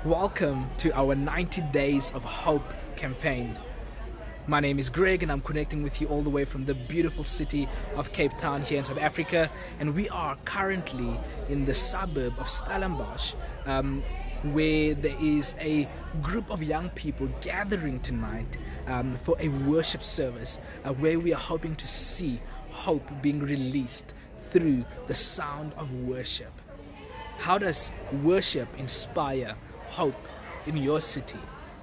Welcome to our 90 Days of Hope campaign. My name is Greg and I'm connecting with you all the way from the beautiful city of Cape Town here in South Africa, and we are currently in the suburb of Stellenbosch, where there is a group of young people gathering tonight for a worship service where we are hoping to see hope being released through the sound of worship. How does worship inspire hope in your city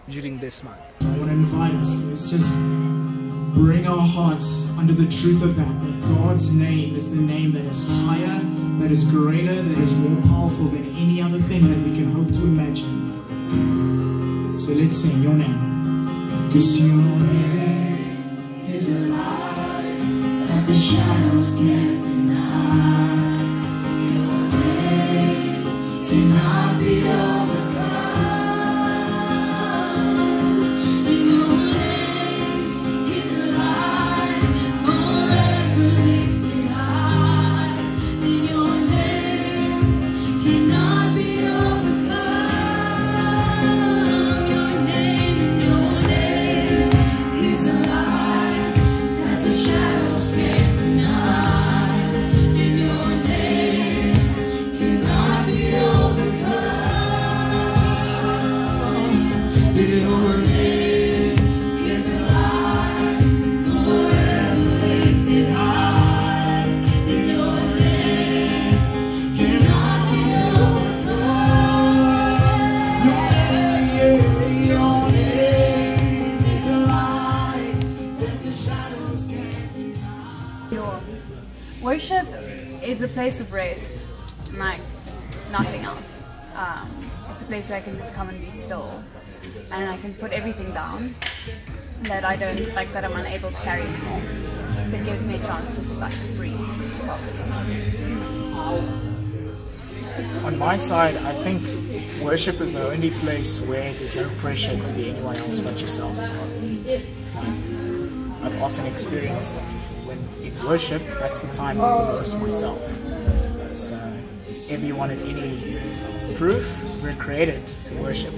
during this month? I want to invite us, let's just bring our hearts under the truth of that God's name is the name that is higher, that is greater, that is more powerful than any other thing that we can hope to imagine. So let's sing your name. Because your name is a light that the shadows can't deny. Your name cannot be overcome. Worship is a place of rest, like nothing else. It's a place where I can just come and be still, and I can put everything down that I don't like, that I'm unable to carry anymore. So it gives me a chance just to like breathe properly. On my side, I think worship is the only place where there's no pressure to be anyone else but yourself. I've often experienced when in worship, that's the time I'm most to myself. So if ever you wanted any proof, we're created to worship.